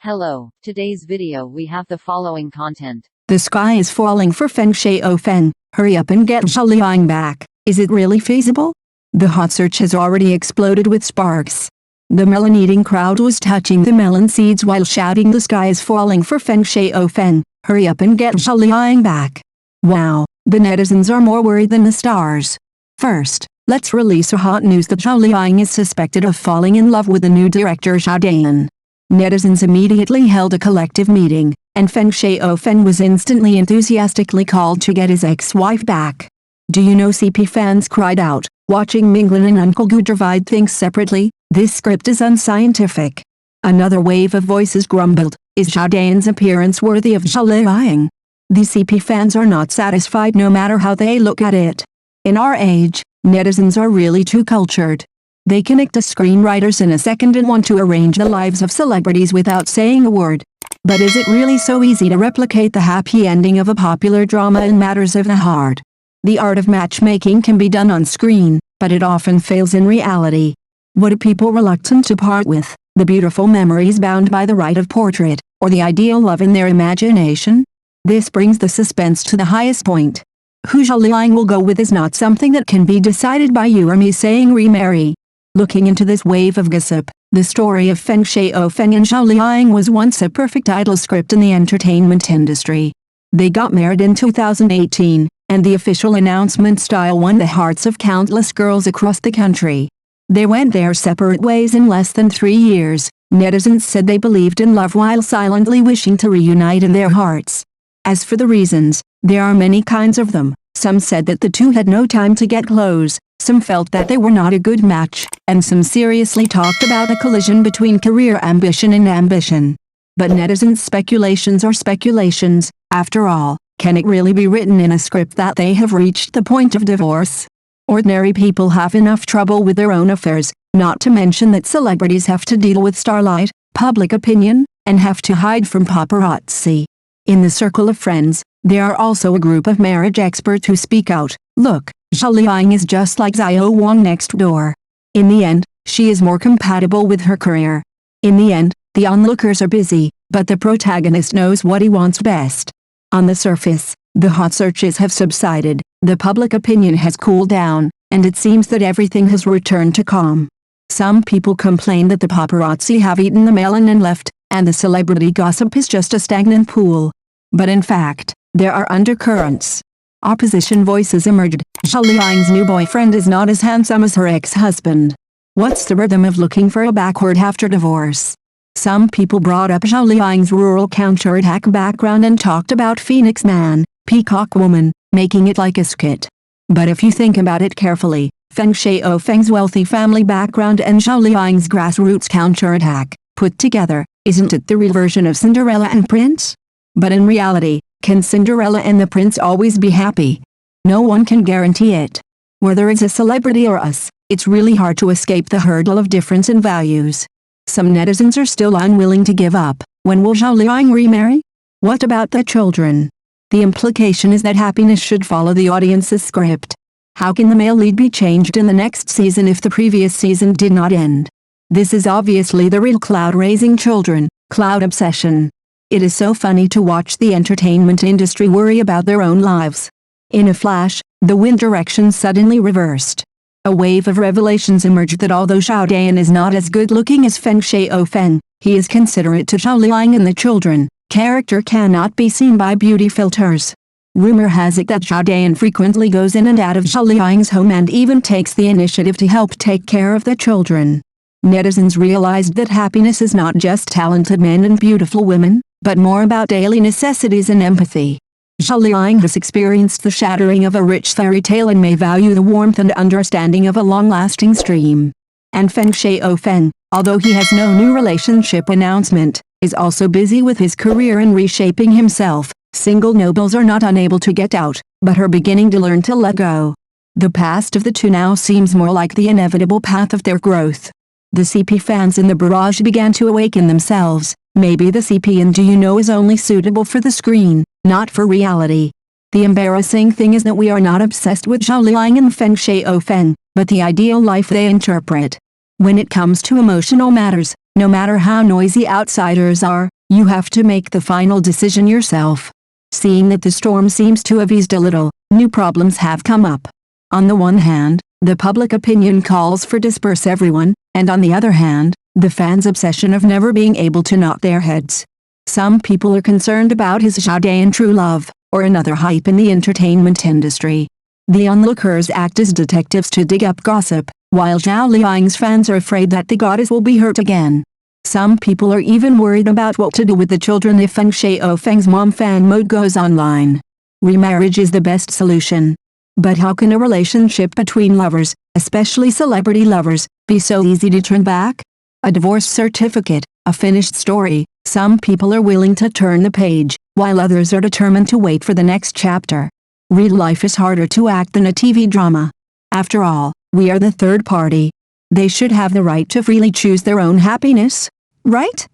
Hello, today's video we have the following content. The sky is falling for Feng Shaofeng, hurry up and get Zhao Liying back. Is it really feasible? The hot search has already exploded with sparks. The melon-eating crowd was touching the melon seeds while shouting the sky is falling for Feng Shaofeng, hurry up and get Zhao Liying back. Wow, the netizens are more worried than the stars. First, let's release a hot news that Zhao Liying is suspected of falling in love with the new director Zhao Liying. Netizens immediately held a collective meeting, and Feng Shaofeng was instantly enthusiastically called to get his ex-wife back. Do you know, CP fans cried out, watching Minglan and Uncle Gu divide things separately, this script is unscientific. Another wave of voices grumbled, is Zhao Liying's appearance worthy of Zhao Liying? The CP fans are not satisfied no matter how they look at it. In our age, netizens are really too cultured. They connect to screenwriters in a second and want to arrange the lives of celebrities without saying a word. But is it really so easy to replicate the happy ending of a popular drama in matters of the heart? The art of matchmaking can be done on screen, but it often fails in reality. What are people reluctant to part with? The beautiful memories bound by the right of portrait, or the ideal love in their imagination? This brings the suspense to the highest point. Who Zhao Liying will go with is not something that can be decided by you or me saying remarry. Looking into this wave of gossip, the story of Feng Shaofeng and Zhao Liying was once a perfect idol script in the entertainment industry. They got married in 2018, and the official announcement style won the hearts of countless girls across the country. They went their separate ways in less than 3 years. Netizens said they believed in love while silently wishing to reunite in their hearts. As for the reasons, there are many kinds of them. Some said that the two had no time to get close. Some felt that they were not a good match, and some seriously talked about a collision between career ambition and ambition. But netizens' speculations are speculations. After all, can it really be written in a script that they have reached the point of divorce? Ordinary people have enough trouble with their own affairs, not to mention that celebrities have to deal with starlight, public opinion, and have to hide from paparazzi. In the circle of friends, there are also a group of marriage experts who speak out. Look, Zhao Liying is just like Xiao Wang next door. In the end, she is more compatible with her career. In the end, the onlookers are busy, but the protagonist knows what he wants best. On the surface, the hot searches have subsided, the public opinion has cooled down, and it seems that everything has returned to calm. Some people complain that the paparazzi have eaten the melon and left, and the celebrity gossip is just a stagnant pool. But in fact, there are undercurrents. Opposition voices emerged. Zhao Liying's new boyfriend is not as handsome as her ex-husband. What's the rhythm of looking for a backward after divorce? Some people brought up Zhao Liying's rural counterattack background and talked about Phoenix Man, Peacock Woman, making it like a skit. But if you think about it carefully, Feng Shaofeng's wealthy family background and Zhao Liying's grassroots counterattack, put together, isn't it the real version of Cinderella and Prince? But in reality, can Cinderella and the prince always be happy? No one can guarantee it. Whether it's a celebrity or us, it's really hard to escape the hurdle of difference in values. Some netizens are still unwilling to give up. When will Zhao Liying remarry? What about the children? The implication is that happiness should follow the audience's script. How can the male lead be changed in the next season if the previous season did not end? This is obviously the real cloud raising children, cloud obsession. It is so funny to watch the entertainment industry worry about their own lives. In a flash, the wind direction suddenly reversed. A wave of revelations emerged that although Zhao Liying is not as good-looking as Feng Shaofeng, he is considerate to Zhao Liying and the children. Character cannot be seen by beauty filters. Rumor has it that Zhao Liying frequently goes in and out of Zhao Liying's home and even takes the initiative to help take care of the children. Netizens realized that happiness is not just talented men and beautiful women, but more about daily necessities and empathy. Zhao Liying has experienced the shattering of a rich fairy tale and may value the warmth and understanding of a long-lasting stream. And Feng Shaofeng, although he has no new relationship announcement, is also busy with his career and reshaping himself. Single nobles are not unable to get out, but are beginning to learn to let go. The past of the two now seems more like the inevitable path of their growth. The CP fans in the barrage began to awaken themselves. Maybe the CP and Do You Know is only suitable for the screen, not for reality. The embarrassing thing is that we are not obsessed with Zhao Liying and Feng Shaofeng, but the ideal life they interpret. When it comes to emotional matters, No matter how noisy outsiders are, you have to make the final decision yourself. Seeing that the storm seems to have eased a little, new problems have come up. On the one hand, the public opinion calls for disperse everyone, and on the other hand, the fans' obsession of never being able to knock their heads. Some people are concerned about his Zhao Liying true love, or another hype in the entertainment industry. The onlookers act as detectives to dig up gossip, while Zhao Liying's fans are afraid that the goddess will be hurt again. Some people are even worried about what to do with the children if Feng Shaofeng's mom fan mode goes online. Remarriage is the best solution. But how can a relationship between lovers, especially celebrity lovers, be so easy to turn back? A divorce certificate, a finished story. Some people are willing to turn the page, while others are determined to wait for the next chapter. Real life is harder to act than a TV drama. After all, we are the third party. They should have the right to freely choose their own happiness, right?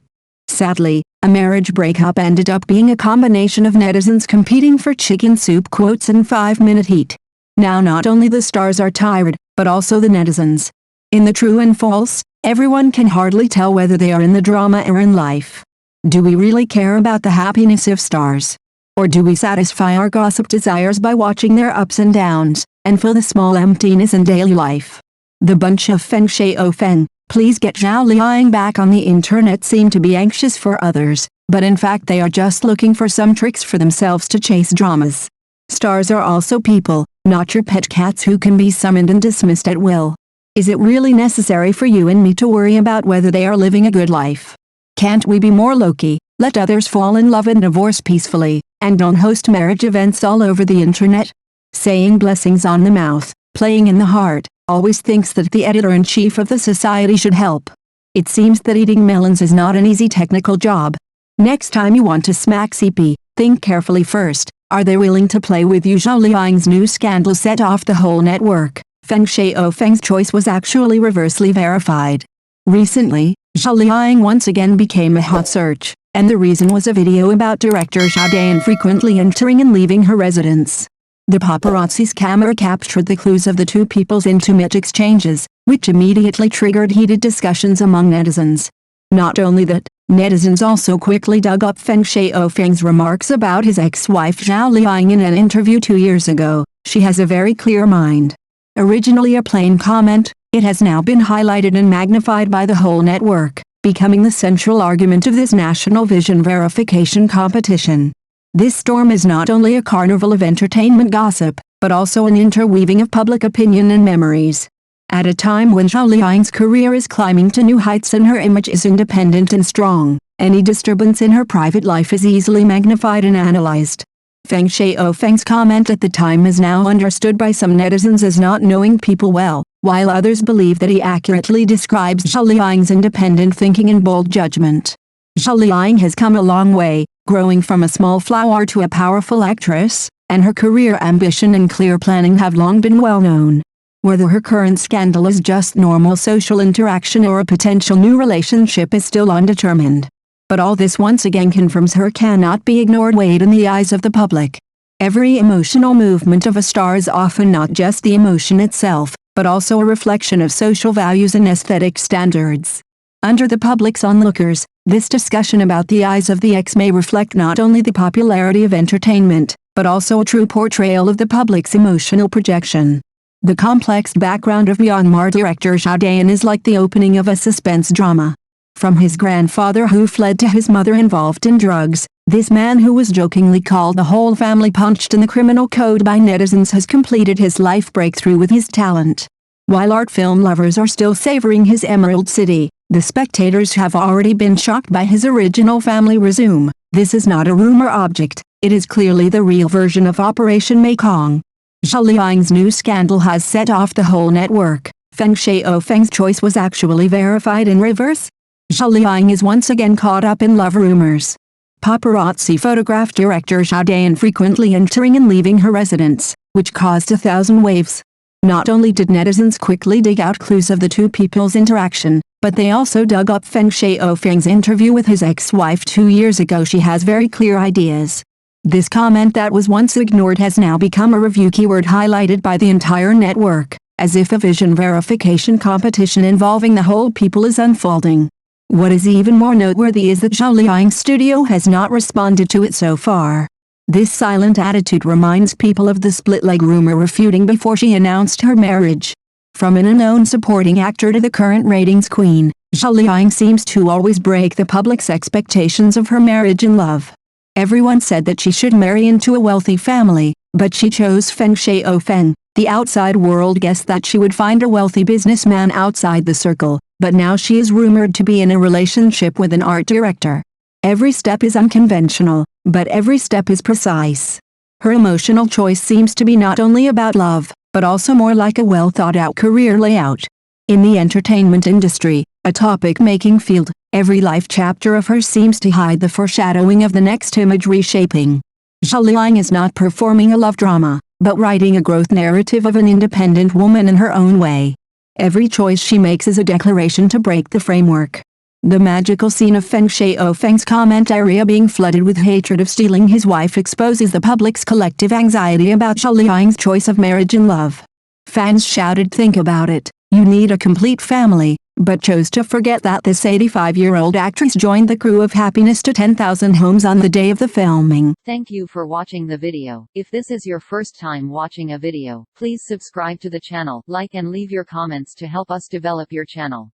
Sadly, a marriage breakup ended up being a combination of netizens competing for chicken soup quotes and 5-minute heat. Now not only the stars are tired, but also the netizens. In the true and false, everyone can hardly tell whether they are in the drama or in life. Do we really care about the happiness of stars? Or do we satisfy our gossip desires by watching their ups and downs, and fill the small emptiness in daily life? The bunch of Feng Shaofeng, please get Zhao Liying back on the internet seem to be anxious for others, but in fact they are just looking for some tricks for themselves to chase dramas. Stars are also people, not your pet cats who can be summoned and dismissed at will. Is it really necessary for you and me to worry about whether they are living a good life? Can't we be more low-key, let others fall in love and divorce peacefully, and don't host marriage events all over the internet? Saying blessings on the mouth, playing in the heart, always thinks that the editor-in-chief of the society should help. It seems that eating melons is not an easy technical job. Next time you want to smack CP, think carefully first. Are they willing to play with you? Zhao Liying's new scandal set off the whole network. Feng Shaofeng's choice was actually reversely verified. Recently, Zhao Liying once again became a hot search, and the reason was a video about director Zhao Liying frequently entering and leaving her residence. The paparazzi's camera captured the clues of the two people's intimate exchanges, which immediately triggered heated discussions among netizens. Not only that, netizens also quickly dug up Feng Shaofeng's remarks about his ex-wife Zhao Liying in an interview 2 years ago. She has a very clear mind. Originally a plain comment, it has now been highlighted and magnified by the whole network, becoming the central argument of this national vision verification competition. This storm is not only a carnival of entertainment gossip, but also an interweaving of public opinion and memories. At a time when Zhao Liying's career is climbing to new heights and her image is independent and strong, any disturbance in her private life is easily magnified and analyzed. Feng Shaofeng's comment at the time is now understood by some netizens as not knowing people well, while others believe that he accurately describes Zhao Liying's independent thinking and bold judgment. Zhao Liying has come a long way, growing from a small flower to a powerful actress, and her career ambition and clear planning have long been well known. Whether her current scandal is just normal social interaction or a potential new relationship is still undetermined. But all this once again confirms her cannot be ignored weight in the eyes of the public. Every emotional movement of a star is often not just the emotion itself, but also a reflection of social values and aesthetic standards. Under the public's onlookers, this discussion about the eyes of the ex may reflect not only the popularity of entertainment, but also a true portrayal of the public's emotional projection. The complex background of Myanmar director Zhao Liying is like the opening of a suspense drama. From his grandfather who fled to his mother involved in drugs, this man who was jokingly called the whole family punched in the criminal code by netizens has completed his life breakthrough with his talent. While art film lovers are still savoring his Emerald City, the spectators have already been shocked by his original family resume. This is not a rumor object, it is clearly the real version of Operation Mekong. Zhao Liying's new scandal has set off the whole network. Feng Shaofeng's choice was actually verified in reverse. Zhao Liying is once again caught up in love rumors. Paparazzi photographed director Zhao Liying frequently entering and leaving her residence, which caused 1,000 waves. Not only did netizens quickly dig out clues of the two people's interaction, but they also dug up Feng Shaofeng's interview with his ex-wife 2 years ago. She has very clear ideas. This comment that was once ignored has now become a review keyword highlighted by the entire network, as if a vision verification competition involving the whole people is unfolding. What is even more noteworthy is that Zhao Liying's studio has not responded to it so far. This silent attitude reminds people of the split-leg rumor refuting before she announced her marriage. From an unknown supporting actor to the current ratings queen, Zhao Liying seems to always break the public's expectations of her marriage and love. Everyone said that she should marry into a wealthy family, but she chose Feng Shaofeng. The outside world guessed that she would find a wealthy businessman outside the circle, but now she is rumored to be in a relationship with an art director. Every step is unconventional, but every step is precise. Her emotional choice seems to be not only about love, but also more like a well-thought-out career layout. In the entertainment industry, a topic-making field, every life chapter of hers seems to hide the foreshadowing of the next image reshaping. Zhao Liying is not performing a love drama, but writing a growth narrative of an independent woman in her own way. Every choice she makes is a declaration to break the framework. The magical scene of Feng Shaofeng's comment area being flooded with hatred of stealing his wife exposes the public's collective anxiety about Zhao Liying's choice of marriage and love. Fans shouted, "Think about it, you need a complete family," but chose to forget that this 85-year-old actress joined the crew of Happiness to 10,000 Homes on the day of the filming. Thank you for watching the video. If this is your first time watching a video, please subscribe to the channel, like and leave your comments to help us develop your channel.